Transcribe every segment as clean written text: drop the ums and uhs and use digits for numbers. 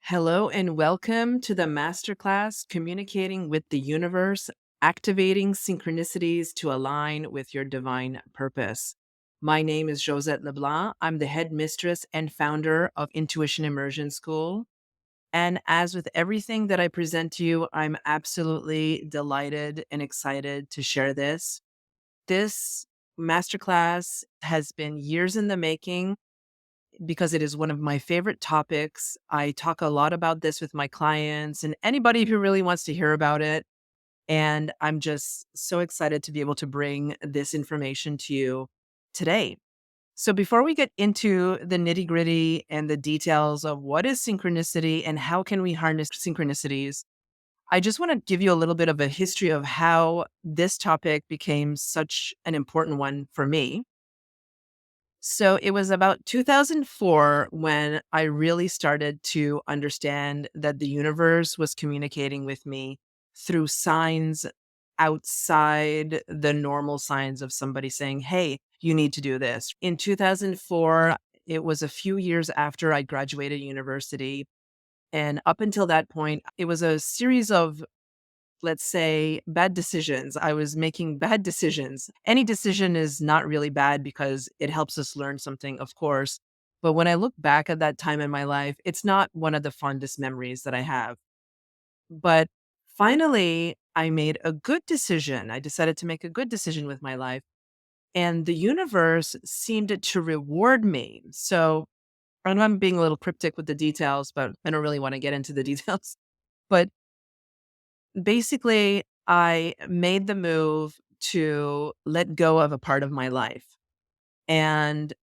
Hello and welcome to the Masterclass Communicating with the Universe, Activating Synchronicities to Align with Your Divine Purpose. My name is Josette Leblanc. I'm the head mistress and founder of Intuition Immersion School. And as with everything that I present to you, I'm absolutely delighted and excited to share this. This masterclass has been years in the making because it is one of my favorite topics. I talk a lot about this with my clients and anybody who really wants to hear about it. And I'm just so excited to be able to bring this information to you today. So, before we get into the nitty gritty and the details of what is synchronicity and how can we harness synchronicities, I just want to give you a little bit of a history of how this topic became such an important one for me. So it was about 2004 when I really started to understand that the universe was communicating with me through signs outside the normal signs of somebody saying, "Hey, you need to do this." In 2004, it was a few years after I graduated university. And up until that point, it was a series of, let's say, bad decisions. I was making bad decisions. Any decision is not really bad because it helps us learn something, of course. But when I look back at that time in my life, it's not one of the fondest memories that I have. But finally, I made a good decision. I decided to make a good decision with my life. And the universe seemed to reward me. So I know I'm being a little cryptic with the details, but I don't really want to get into the details. But basically, I made the move to let go of a part of my life. And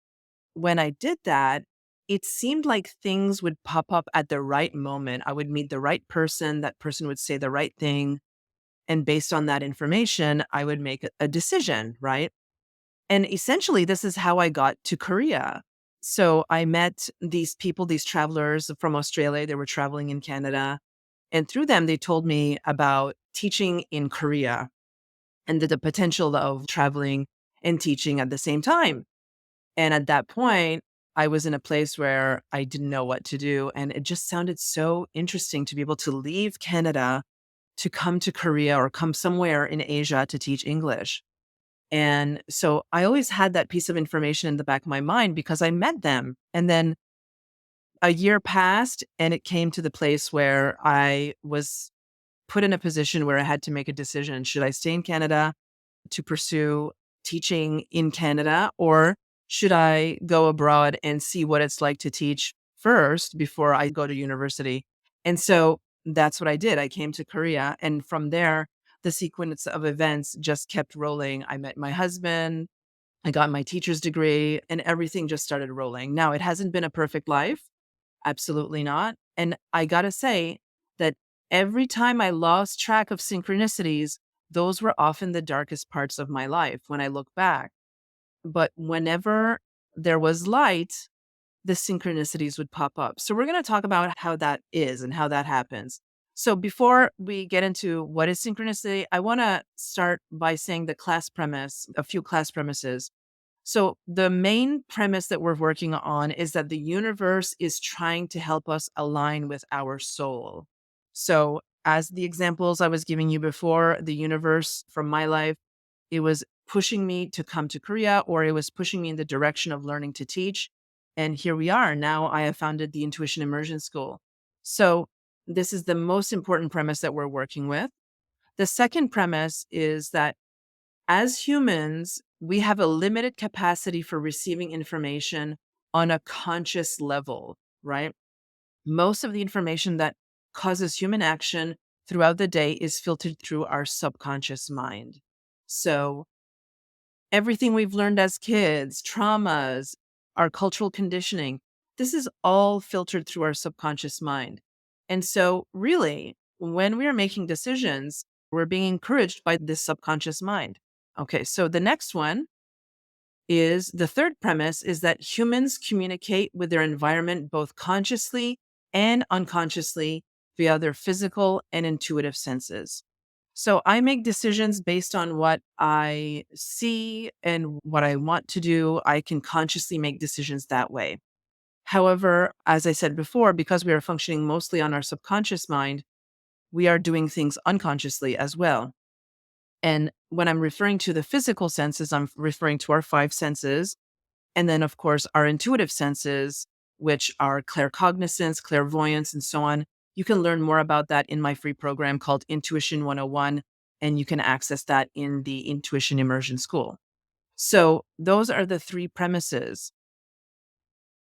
when I did that, it seemed like things would pop up at the right moment. I would meet the right person, that person would say the right thing. And based on that information, I would make a decision, right? And essentially, this is how I got to Korea. So I met these people, these travelers from Australia. They were traveling in Canada. And through them, they told me about teaching in Korea and the potential of traveling and teaching at the same time. And at that point, I was in a place where I didn't know what to do. And it just sounded so interesting to be able to leave Canada to come to Korea or come somewhere in Asia to teach English. And so I always had that piece of information in the back of my mind because I met them. And then a year passed and it came to the place where I was put in a position where I had to make a decision. Should I stay in Canada to pursue teaching in Canada, or should I go abroad and see what it's like to teach first before I go to university? And so that's what I did. I came to Korea, and from there, the sequence of events just kept rolling. I met my husband, I got my teacher's degree, and everything just started rolling. Now, it hasn't been a perfect life. Absolutely not. And I got to say that every time I lost track of synchronicities, those were often the darkest parts of my life when I look back. But whenever there was light, the synchronicities would pop up. So we're going to talk about how that is and how that happens. So before we get into what is synchronicity, I want to start by saying the class premise, a few class premises. So, the main premise that we're working on is that the universe is trying to help us align with our soul. So, as the examples I was giving you before, the universe from my life, it was pushing me to come to Korea, or it was pushing me in the direction of learning to teach. And here we are. Now I have founded the Intuition Immersion School. So, this is the most important premise that we're working with. The second premise is that as humans, we have a limited capacity for receiving information on a conscious level, right? Most of the information that causes human action throughout the day is filtered through our subconscious mind. So, everything we've learned as kids, traumas, our cultural conditioning, this is all filtered through our subconscious mind. And so, really, when we are making decisions, we're being encouraged by this subconscious mind. Okay, so the next one is the third premise is that humans communicate with their environment both consciously and unconsciously via their physical and intuitive senses. So I make decisions based on what I see and what I want to do. I can consciously make decisions that way. However, as I said before, because we are functioning mostly on our subconscious mind, we are doing things unconsciously as well. And when I'm referring to the physical senses, I'm referring to our five senses. And then, of course, our intuitive senses, which are claircognizance, clairvoyance, and so on. You can learn more about that in my free program called Intuition 101, and you can access that in the Intuition Immersion School. So, those are the three premises.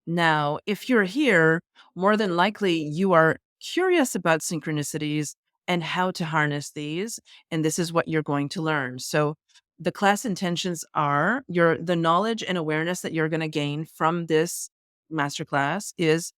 Now, if you're here, more than likely you are curious about synchronicities and how to harness these, and this is what you're going to learn. So, the class intentions are the knowledge and awareness that you're going to gain from this masterclass is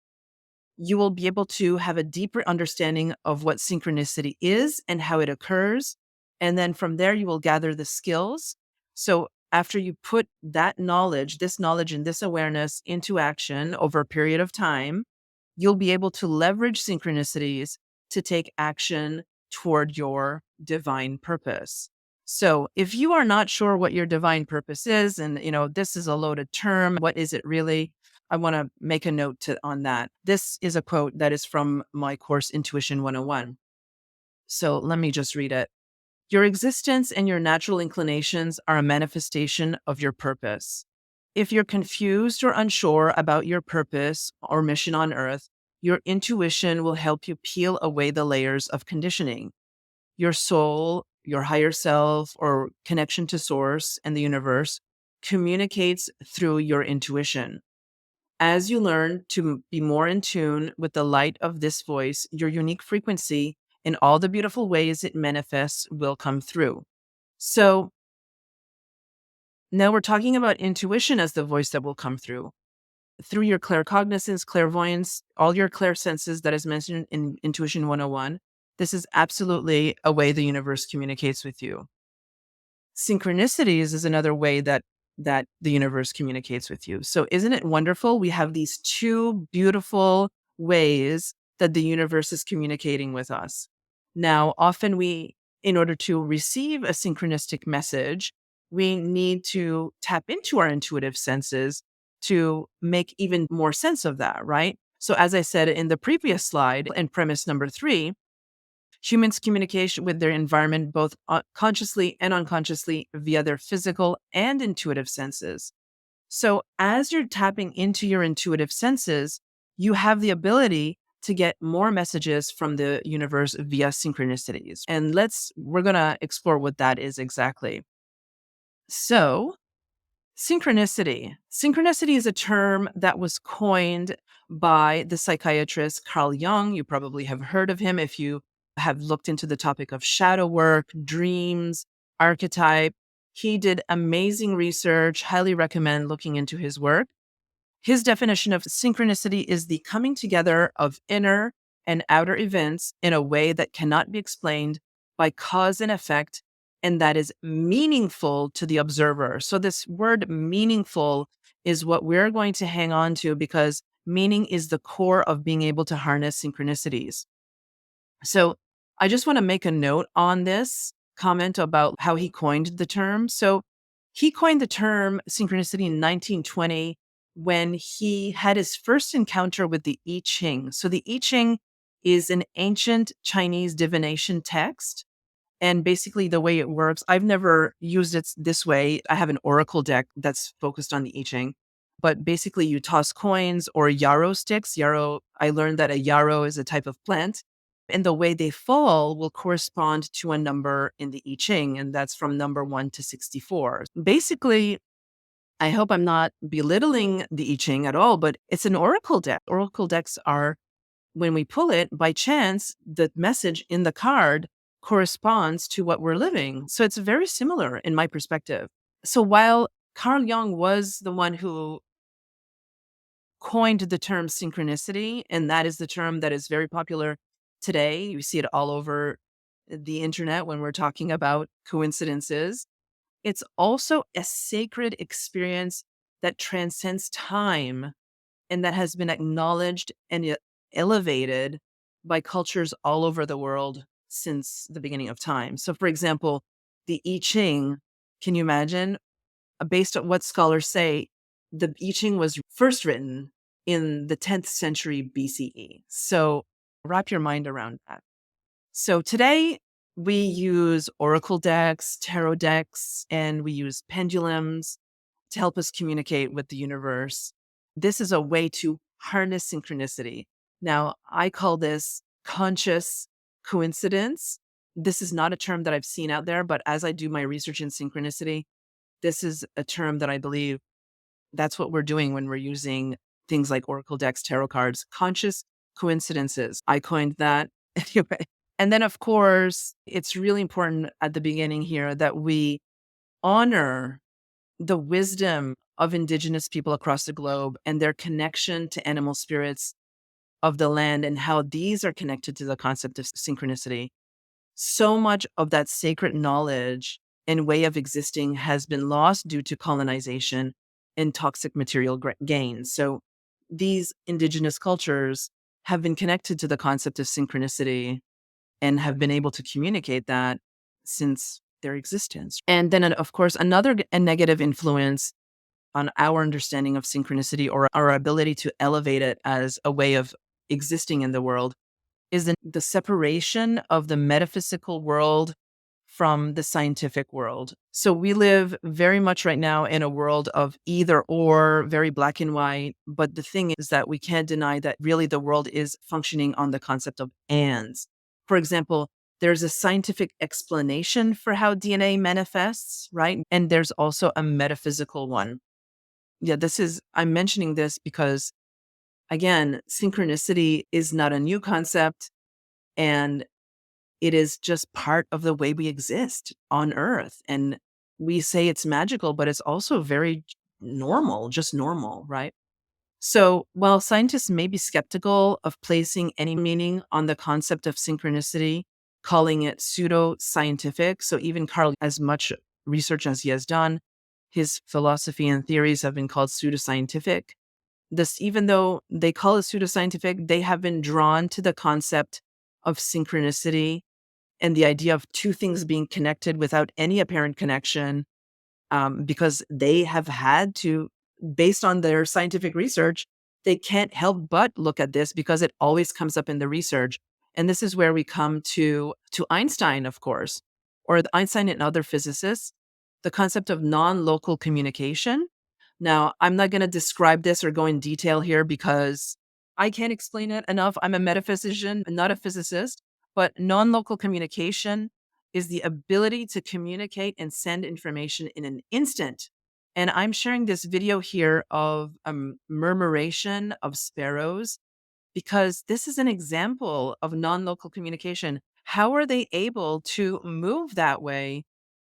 you will be able to have a deeper understanding of what synchronicity is and how it occurs. And then from there, you will gather the skills. So after you put this knowledge and this awareness into action over a period of time, you'll be able to leverage synchronicities to take action toward your divine purpose. So if you are not sure what your divine purpose is, and this is a loaded term, what is it really? I want to make a note on that. This is a quote that is from my course, Intuition 101. So let me just read it. Your existence and your natural inclinations are a manifestation of your purpose. If you're confused or unsure about your purpose or mission on earth, your intuition will help you peel away the layers of conditioning. Your soul, your higher self, or connection to source and the universe communicates through your intuition. As you learn to be more in tune with the light of this voice, your unique frequency and all the beautiful ways it manifests will come through. So now we're talking about intuition as the voice that will come through your claircognizance, clairvoyance, all your clairsenses that is mentioned in Intuition 101. This is absolutely a way the universe communicates with you. Synchronicities is another way that the universe communicates with you. So isn't it wonderful? We have these two beautiful ways that the universe is communicating with us. Now, often in order to receive a synchronistic message, we need to tap into our intuitive senses to make even more sense of that, right? So as I said in the previous slide in premise number 3, humans communicate with their environment both consciously and unconsciously via their physical and intuitive senses. So, as you're tapping into your intuitive senses, you have the ability to get more messages from the universe via synchronicities. And we're going to explore what that is exactly. So, synchronicity. Synchronicity is a term that was coined by the psychiatrist Carl Jung. You probably have heard of him if you have looked into the topic of shadow work, dreams, archetype. He did amazing research, highly recommend looking into his work. His definition of synchronicity is the coming together of inner and outer events in a way that cannot be explained by cause and effect, and that is meaningful to the observer. So, this word meaningful is what we're going to hang on to because meaning is the core of being able to harness synchronicities. So, I just want to make a note on this comment about how he coined the term. So, he coined the term synchronicity in 1920 when he had his first encounter with the I Ching. So, the I Ching is an ancient Chinese divination text. And basically, the way it works, I've never used it this way. I have an oracle deck that's focused on the I Ching. But basically, you toss coins or yarrow sticks. I learned that a yarrow is a type of plant. And the way they fall will correspond to a number in the I Ching. And that's from number 1 to 64. Basically, I hope I'm not belittling the I Ching at all, but it's an oracle deck. Oracle decks are, when we pull it, by chance, the message in the card corresponds to what we're living. So it's very similar in my perspective. So while Carl Jung was the one who coined the term synchronicity, and that is the term that is very popular today, you see it all over the internet when we're talking about coincidences. It's also a sacred experience that transcends time and that has been acknowledged and elevated by cultures all over the world since the beginning of time. So, for example, the I Ching, can you imagine? Based on what scholars say, the I Ching was first written in the 10th century BCE. So wrap your mind around that. So today we use oracle decks, tarot decks, and we use pendulums to help us communicate with the universe. This is a way to harness synchronicity. Now, I call this conscious coincidence. This is not a term that I've seen out there, but as I do my research in synchronicity, this is a term that I believe that's what we're doing when we're using things like oracle decks, tarot cards, conscious coincidences. I coined that. Anyway. And then, of course, it's really important at the beginning here that we honor the wisdom of indigenous people across the globe and their connection to animal spirits of the land and how these are connected to the concept of synchronicity. So much of that sacred knowledge and way of existing has been lost due to colonization and toxic material gain. So these indigenous cultures have been connected to the concept of synchronicity and have been able to communicate that since their existence. And then, of course, another negative influence on our understanding of synchronicity or our ability to elevate it as a way of existing in the world is the separation of the metaphysical world from the scientific world. So we live very much right now in a world of either or, very black and white. But the thing is that we can't deny that really the world is functioning on the concept of ands. For example, there's a scientific explanation for how DNA manifests, right? And there's also a metaphysical one. Yeah, I'm mentioning this because, again, synchronicity is not a new concept. And it is just part of the way we exist on Earth. And we say it's magical, but it's also very normal, just normal, right? So while scientists may be skeptical of placing any meaning on the concept of synchronicity, calling it pseudo-scientific, so even Carl, as much research as he has done, his philosophy and theories have been called pseudoscientific. Even though they call it pseudoscientific, they have been drawn to the concept of synchronicity and the idea of two things being connected without any apparent connection, because they have had to, based on their scientific research, they can't help but look at this because it always comes up in the research. And this is where we come to Einstein, of course, or Einstein and other physicists, the concept of non-local communication. Now, I'm not going to describe this or go in detail here because I can't explain it enough. I'm a metaphysician, not a physicist, but non-local communication is the ability to communicate and send information in an instant. And I'm sharing this video here of murmuration of sparrows because this is an example of non-local communication. How are they able to move that way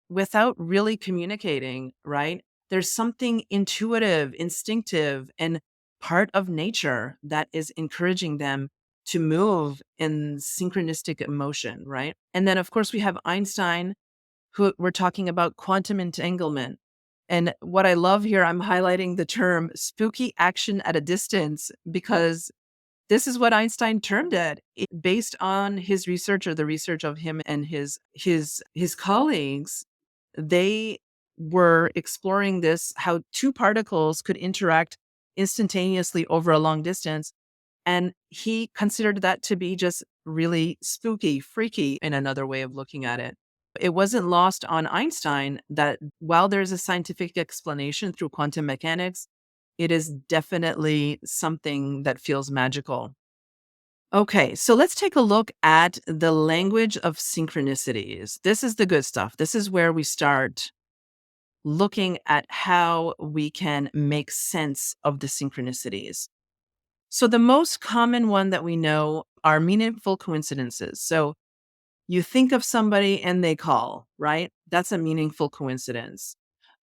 without really communicating, right? There's something intuitive, instinctive, and part of nature that is encouraging them to move in synchronistic emotion, right? And then, of course, we have Einstein, who we're talking about quantum entanglement. And what I love here, I'm highlighting the term spooky action at a distance because this is what Einstein termed it. Based on his research or the research of him and his colleagues, they were exploring this, how two particles could interact instantaneously over a long distance. And he considered that to be just really spooky, freaky in another way of looking at it. It wasn't lost on Einstein that while there's a scientific explanation through quantum mechanics, it is definitely something that feels magical. Okay, so let's take a look at the language of synchronicities. This is the good stuff. This is where we start looking at how we can make sense of the synchronicities. So the most common one that we know are meaningful coincidences. So you think of somebody and they call, right? That's a meaningful coincidence.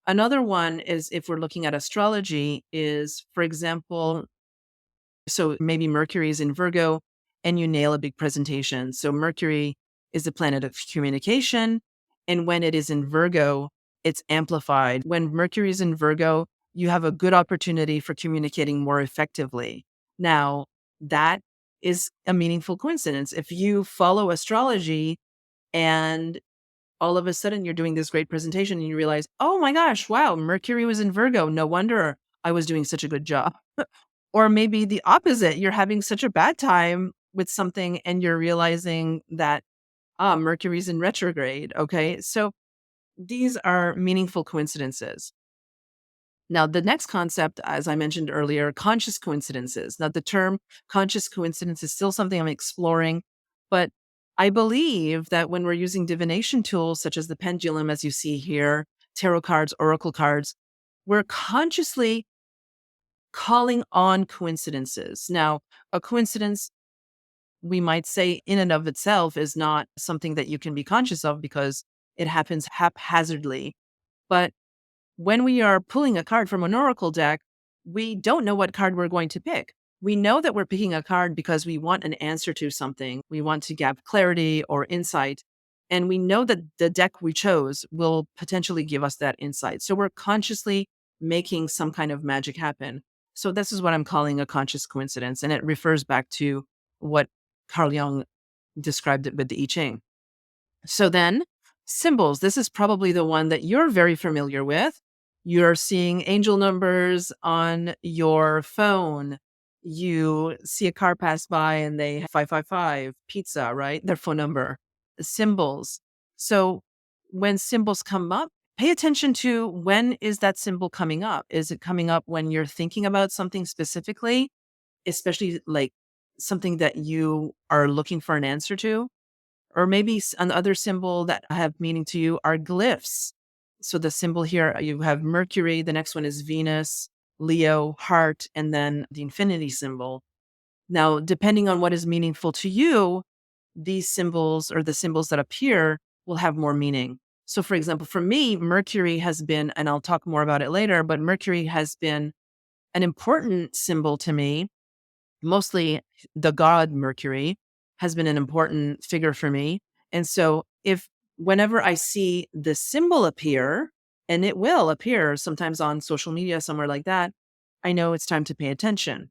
Another one is, if we're looking at astrology, is, for example, so maybe Mercury is in Virgo and you nail a big presentation. So Mercury is the planet of communication. And when it is in Virgo, it's amplified. When Mercury is in Virgo, you have a good opportunity for communicating more effectively. Now, that is a meaningful coincidence. If you follow astrology and all of a sudden you're doing this great presentation and you realize, oh my gosh, wow, Mercury was in Virgo. No wonder I was doing such a good job. Or maybe the opposite. You're having such a bad time with something and you're realizing that, Mercury's in retrograde. Okay. So these are meaningful coincidences. Now, the next concept, as I mentioned earlier, conscious coincidences. Now, the term conscious coincidence is still something I'm exploring, but I believe that when we're using divination tools such as the pendulum, as you see here, tarot cards, oracle cards, we're consciously calling on coincidences. Now, a coincidence, we might say, in and of itself, is not something that you can be conscious of because it happens haphazardly. But when we are pulling a card from an oracle deck, we don't know what card we're going to pick. We know that we're picking a card because we want an answer to something. We want to get clarity or insight. And we know that the deck we chose will potentially give us that insight. So we're consciously making some kind of magic happen. So this is what I'm calling a conscious coincidence. And it refers back to what Carl Jung described it with the I Ching. So then, symbols. This is probably the one that you're very familiar with. You're seeing angel numbers on your phone. You see a car pass by and they have 555 pizza, right? Their phone number. Symbols. So when symbols come up, pay attention to when is that symbol coming up? Is it coming up when you're thinking about something specifically, especially like something that you are looking for an answer to? Or maybe another symbol that have meaning to you are glyphs. So the symbol here, you have Mercury, the next one is Venus, Leo, heart, and then the infinity symbol. Now, depending on what is meaningful to you, these symbols or the symbols that appear will have more meaning. So, for example, for me, Mercury has been, and I'll talk more about it later, but Mercury has been an important symbol to me. Mostly the god Mercury has been an important figure for me. And so if whenever I see the symbol appear, and it will appear sometimes on social media, somewhere like that, I know it's time to pay attention.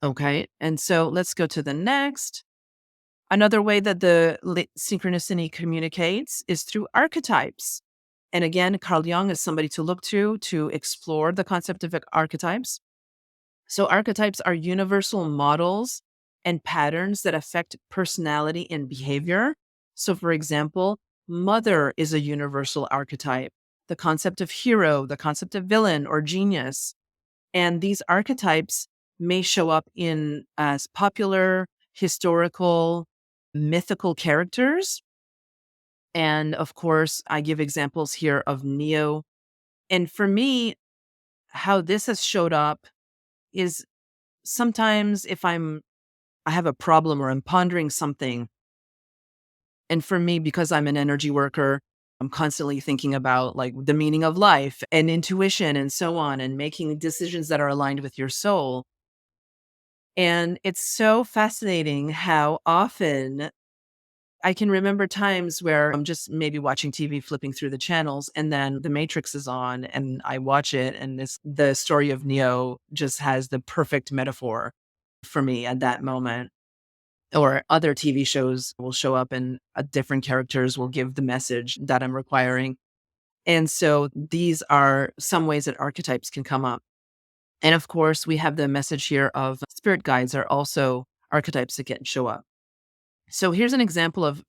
Okay. And so let's go to the next. Another way that the synchronicity communicates is through archetypes. And again, Carl Jung is somebody to look to explore the concept of archetypes. So, archetypes are universal models and patterns that affect personality and behavior. So, for example, mother is a universal archetype, the concept of hero, the concept of villain or genius. And these archetypes may show up in as popular, historical, mythical characters. And of course, I give examples here of Neo. And for me, how this has showed up is sometimes if I have a problem or I'm pondering something, and for me, because I'm an energy worker, I'm constantly thinking about like the meaning of life and intuition and so on, and making decisions that are aligned with your soul. And it's so fascinating how often I can remember times where I'm just maybe watching TV, flipping through the channels, and then The Matrix is on, and I watch it, and the story of Neo just has the perfect metaphor for me at that moment. Or other TV shows will show up and different characters will give the message that I'm requiring. And so these are some ways that archetypes can come up. And of course, we have the message here of spirit guides are also archetypes that can show up. So here's an example of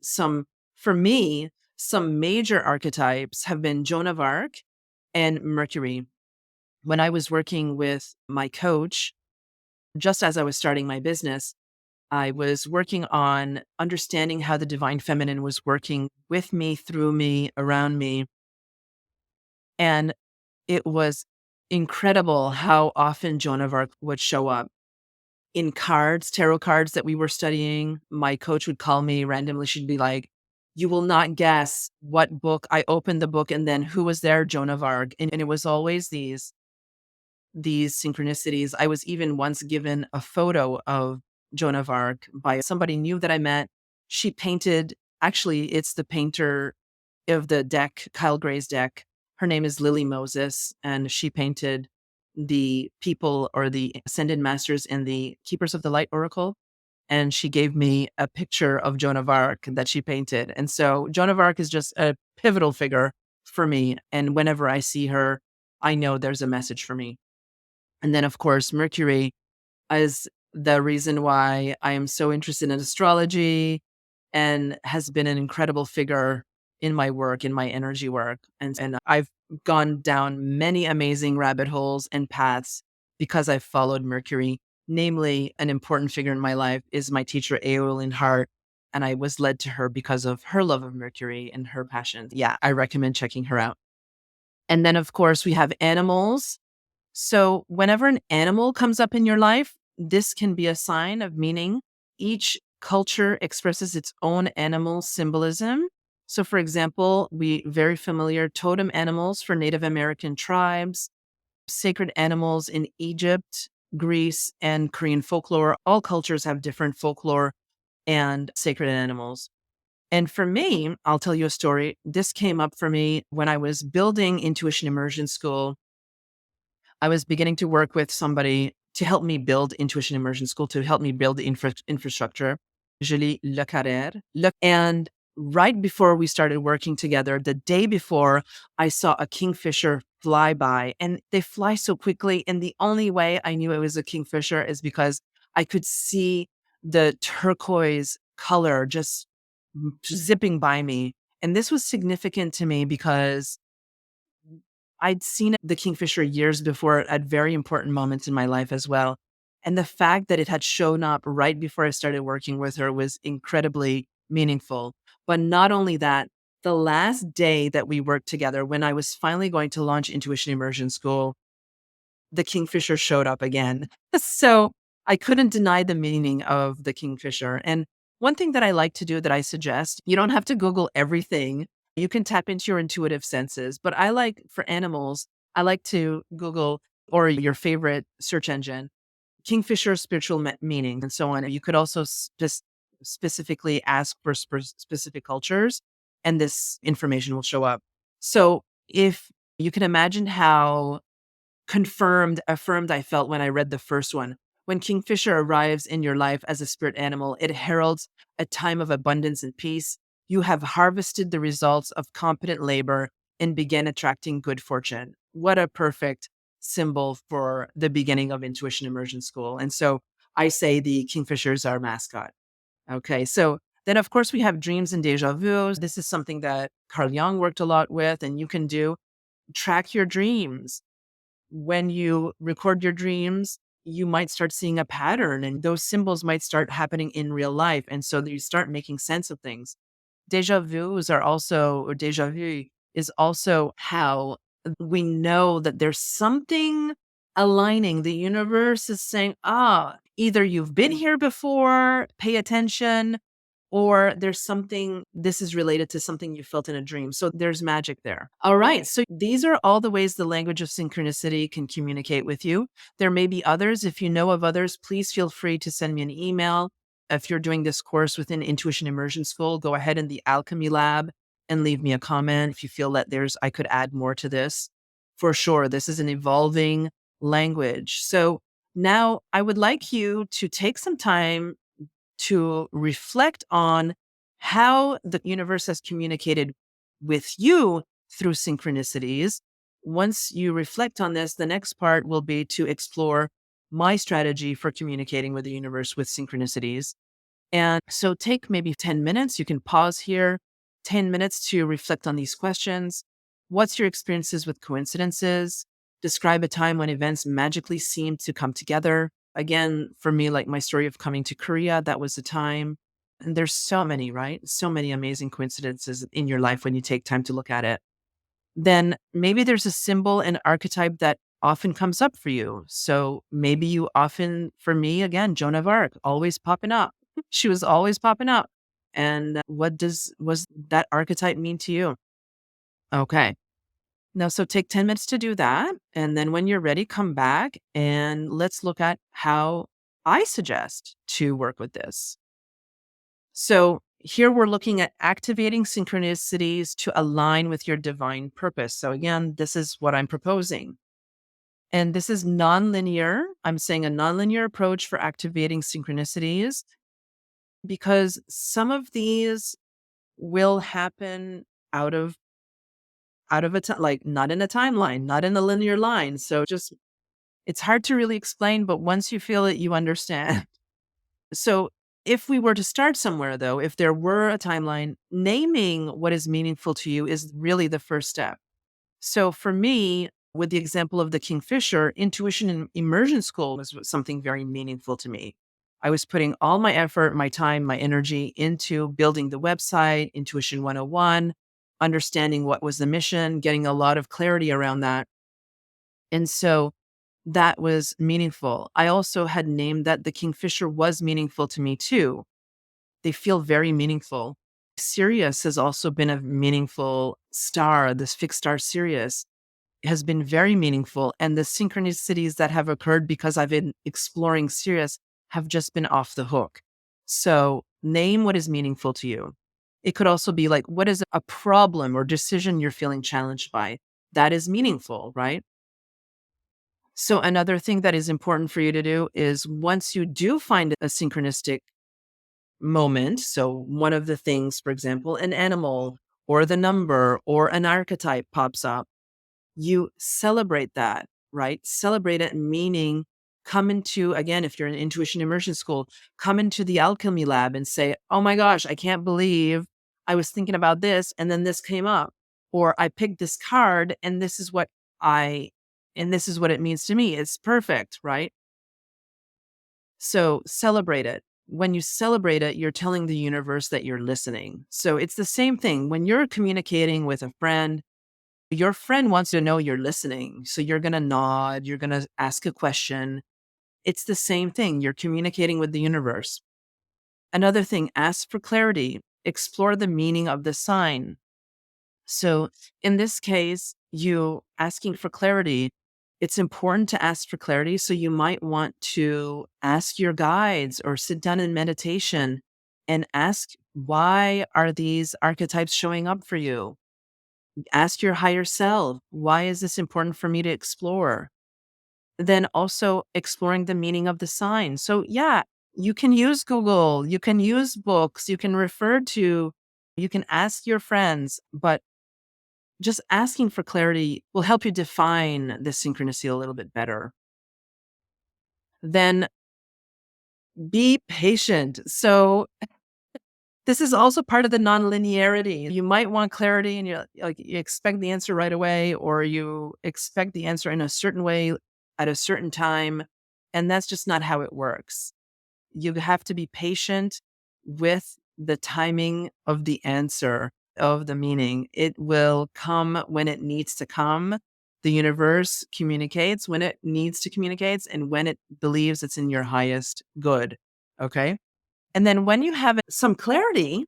for me, some major archetypes have been Joan of Arc and Mercury. When I was working with my coach, just as I was starting my business, I was working on understanding how the divine feminine was working with me, through me, around me. And it was incredible how often Joan of Arc would show up in cards, tarot cards that we were studying. My coach would call me randomly. She'd be like, "You will not guess what book." I opened the book and then who was there? Joan of Arc. And it was always these synchronicities. I was even once given a photo of Joan of Arc by somebody new that I met. She painted, actually, it's the painter of the deck, Kyle Gray's deck. Her name is Lily Moses, and she painted the people or the ascended masters in the Keepers of the Light Oracle. And she gave me a picture of Joan of Arc that she painted. And so Joan of Arc is just a pivotal figure for me. And whenever I see her, I know there's a message for me. And then, of course, Mercury. is the reason why I am so interested in astrology and has been an incredible figure in my work, in my energy work. And I've gone down many amazing rabbit holes and paths because I've followed Mercury. Namely, an important figure in my life is my teacher, Eowyn Hart. And I was led to her because of her love of Mercury and her passion. Yeah, I recommend checking her out. And then, of course, we have animals. So, whenever an animal comes up in your life, this can be a sign of meaning. Each culture expresses its own animal symbolism. So, for example, we very familiar totem animals for Native American tribes, sacred animals in Egypt, Greece, and Korean folklore. All cultures have different folklore and sacred animals. And for me, I'll tell you a story. This came up for me when I was building Intuition Immersion School. I was beginning to work with somebody to help me build Intuition Immersion School, to help me build the infrastructure, Julie Le Carrère. And right before we started working together, the day before, I saw a kingfisher fly by, and they fly so quickly. And the only way I knew it was a kingfisher is because I could see the turquoise color just zipping by me. And this was significant to me because I'd seen the kingfisher years before at very important moments in my life as well. And the fact that it had shown up right before I started working with her was incredibly meaningful. But not only that, the last day that we worked together, when I was finally going to launch Intuition Immersion School, the kingfisher showed up again. So I couldn't deny the meaning of the kingfisher. And one thing that I like to do that I suggest, you don't have to Google everything. You can tap into your intuitive senses. But I like for animals, I like to Google or your favorite search engine, kingfisher spiritual meaning and so on. You could also just specifically ask for specific cultures and this information will show up. So if you can imagine how affirmed I felt when I read the first one. When Kingfisher arrives in your life as a spirit animal, it heralds a time of abundance and peace. You have harvested the results of competent labor and began attracting good fortune. What a perfect symbol for the beginning of Intuition Immersion School. And so I say the Kingfisher is our mascot. Okay. So then, of course, we have dreams and déjà vu. This is something that Carl Jung worked a lot with, and you can do. Track your dreams. When you record your dreams, you might start seeing a pattern and those symbols might start happening in real life. And so that you start making sense of things. Déjà vu is also how we know that there's something aligning. The universe is saying, either you've been here before, pay attention, or there's something, this is related to something you felt in a dream. So there's magic there. All right. So these are all the ways the language of synchronicity can communicate with you. There may be others. If you know of others, please feel free to send me an email. If you're doing this course within Intuition Immersion School, go ahead in the Alchemy Lab and leave me a comment if you feel that I could add more to this. For sure, this is an evolving language. So now I would like you to take some time to reflect on how the universe has communicated with you through synchronicities. Once you reflect on this, the next part will be to explore my strategy for communicating with the universe with synchronicities. And so take maybe 10 minutes. You can pause here, 10 minutes to reflect on these questions. What's your experiences with coincidences? Describe a time when events magically seemed to come together. Again, for me, like my story of coming to Korea, that was the time. And there's so many, right? So many amazing coincidences in your life when you take time to look at it. Then maybe there's a symbol and archetype that often comes up for you. So maybe you often, for me, again, Joan of Arc, always popping up. She was always popping up. And was that archetype mean to you? Okay. Now, so take 10 minutes to do that. And then when you're ready, come back and let's look at how I suggest to work with this. So here we're looking at activating synchronicities to align with your divine purpose. So again, this is what I'm proposing. And this is nonlinear. I'm saying a nonlinear approach for activating synchronicities because some of these will happen out of a time, like not in a timeline, not in a linear line. So just It's hard to really explain, but once you feel it, you understand. So, if we were to start somewhere, though, if there were a timeline, naming what is meaningful to you is really the first step. So, for me, with the example of the Kingfisher, intuition in immersion school was something very meaningful to me. I was putting all my effort, my time, my energy into building the website, Intuition 101, understanding what was the mission, getting a lot of clarity around that. And so that was meaningful. I also had named that the Kingfisher was meaningful to me too. They feel very meaningful. Sirius has also been a meaningful star. This fixed star Sirius has been very meaningful. And the synchronicities that have occurred because I've been exploring Sirius have just been off the hook. So name what is meaningful to you. It could also be like, what is a problem or decision you're feeling challenged by? That is meaningful, right? So another thing that is important for you to do is once you do find a synchronistic moment, so one of the things, for example, an animal or the number or an archetype pops up, you celebrate that, right? Celebrate it, meaning come into, again, if you're in intuition immersion school, come into the alchemy lab and say, oh my gosh, I can't believe I was thinking about this and then this came up. Or I picked this card and I, this is what it means to me. It's perfect, right? So celebrate it. When you celebrate it, you're telling the universe that you're listening. So it's the same thing. When you're communicating with a friend, your friend wants to know you're listening. So you're going to nod, you're going to ask a question. It's the same thing. You're communicating with the universe. Another thing, ask for clarity, explore the meaning of the sign. So in this case, you asking for clarity, it's important to ask for clarity. So you might want to ask your guides or sit down in meditation and ask, why are these archetypes showing up for you? Ask your higher self, why is this important for me to explore? Then also exploring the meaning of the sign. So, yeah, you can use Google, you can use books, you can refer to, you can ask your friends, but just asking for clarity will help you define the synchronicity a little bit better. Then be patient. So, this is also part of the nonlinearity. You might want clarity and you expect the answer right away, or you expect the answer in a certain way at a certain time. And that's just not how it works. You have to be patient with the timing of the answer, of the meaning. It will come when it needs to come. The universe communicates when it needs to communicate and when it believes it's in your highest good. Okay. And then when you have some clarity,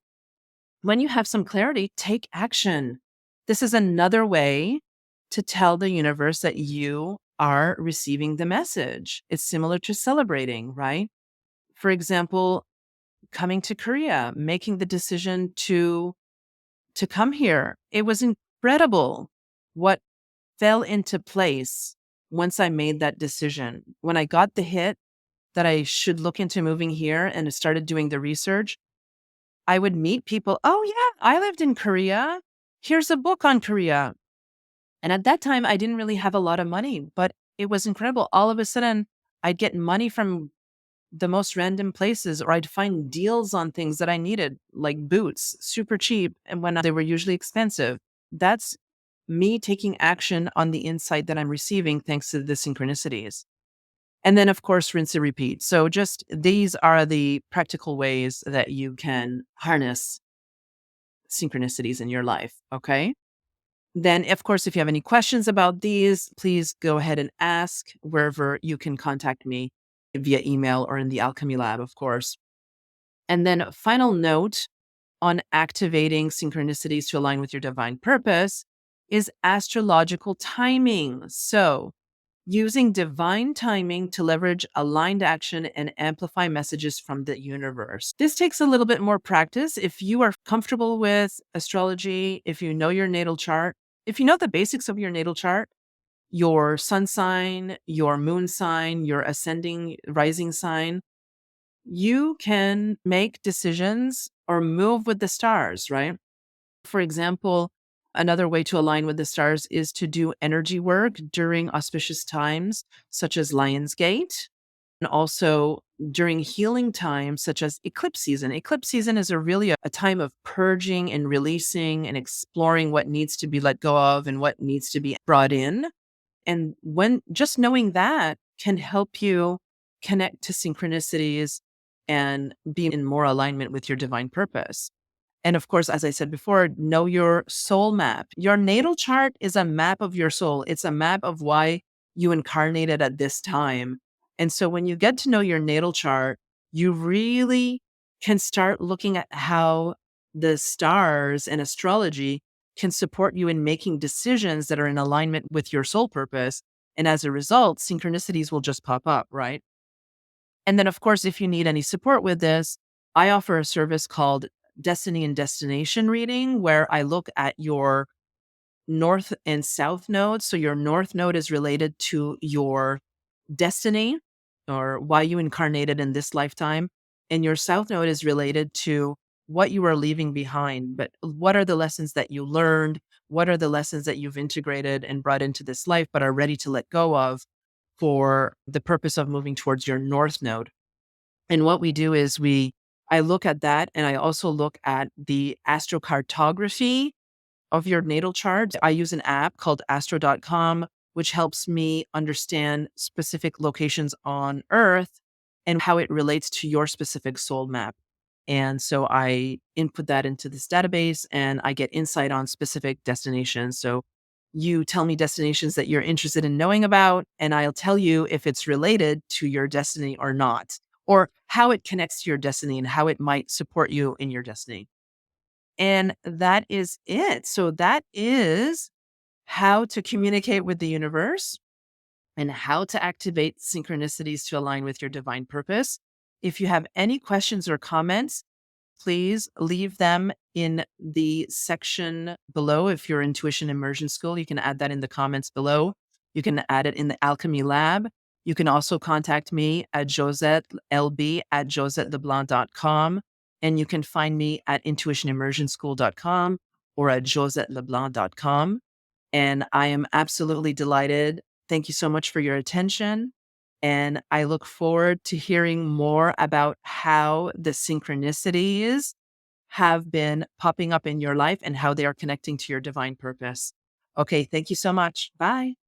take action. This is another way to tell the universe that you are receiving the message. It's similar to celebrating, right? For example, coming to Korea, making the decision to come here. It was incredible what fell into place once I made that decision. When I got the hit that I should look into moving here and started doing the research, I would meet people. Oh, yeah, I lived in Korea. Here's a book on Korea. And at that time, I didn't really have a lot of money, but it was incredible. All of a sudden, I'd get money from the most random places, or I'd find deals on things that I needed, like boots, super cheap, and when they were usually expensive. That's me taking action on the insight that I'm receiving thanks to the synchronicities. And then, of course, rinse and repeat. So, just these are the practical ways that you can harness synchronicities in your life. Okay. Then, of course, if you have any questions about these, please go ahead and ask wherever you can contact me via email or in the Alchemy Lab, of course. And then, a final note on activating synchronicities to align with your divine purpose is astrological timing. So, using divine timing to leverage aligned action and amplify messages from the universe. This takes a little bit more practice. If you are comfortable with astrology, if you know your natal chart, if you know the basics of your natal chart, your sun sign, your moon sign, your ascending rising sign, you can make decisions or move with the stars, right? For example, Another way to align with the stars is to do energy work during auspicious times, such as Lionsgate, and also during healing times, such as eclipse season. Eclipse season is a time of purging and releasing and exploring what needs to be let go of and what needs to be brought in. And when just knowing that can help you connect to synchronicities and be in more alignment with your divine purpose. And of course, as I said before, know your soul map. Your natal chart is a map of your soul. It's a map of why you incarnated at this time. And so when you get to know your natal chart, you really can start looking at how the stars and astrology can support you in making decisions that are in alignment with your soul purpose. And as a result, synchronicities will just pop up, right? And then, of course, if you need any support with this, I offer a service called Destiny and Destination Reading, where I look at your north and south nodes. So your north node is related to your destiny or why you incarnated in this lifetime. And your south node is related to what you are leaving behind. But what are the lessons that you learned? What are the lessons that you've integrated and brought into this life, but are ready to let go of for the purpose of moving towards your north node? And what we do is I look at that, and I also look at the astrocartography of your natal chart. I use an app called astro.com, which helps me understand specific locations on Earth and how it relates to your specific soul map. And so I input that into this database and I get insight on specific destinations. So you tell me destinations that you're interested in knowing about, and I'll tell you if it's related to your destiny or not, or how it connects to your destiny and how it might support you in your destiny. And that is it. So that is how to communicate with the universe and how to activate synchronicities to align with your divine purpose. If you have any questions or comments, please leave them in the section below. If you're Intuition Immersion School, you can add that in the comments below. You can add it in the Alchemy Lab. You can also contact me at josettelb@josetteleblanc.com. And you can find me at intuitionimmersionschool.com or at josetteleblanc.com. And I am absolutely delighted. Thank you so much for your attention. And I look forward to hearing more about how the synchronicities have been popping up in your life and how they are connecting to your divine purpose. Okay, thank you so much. Bye.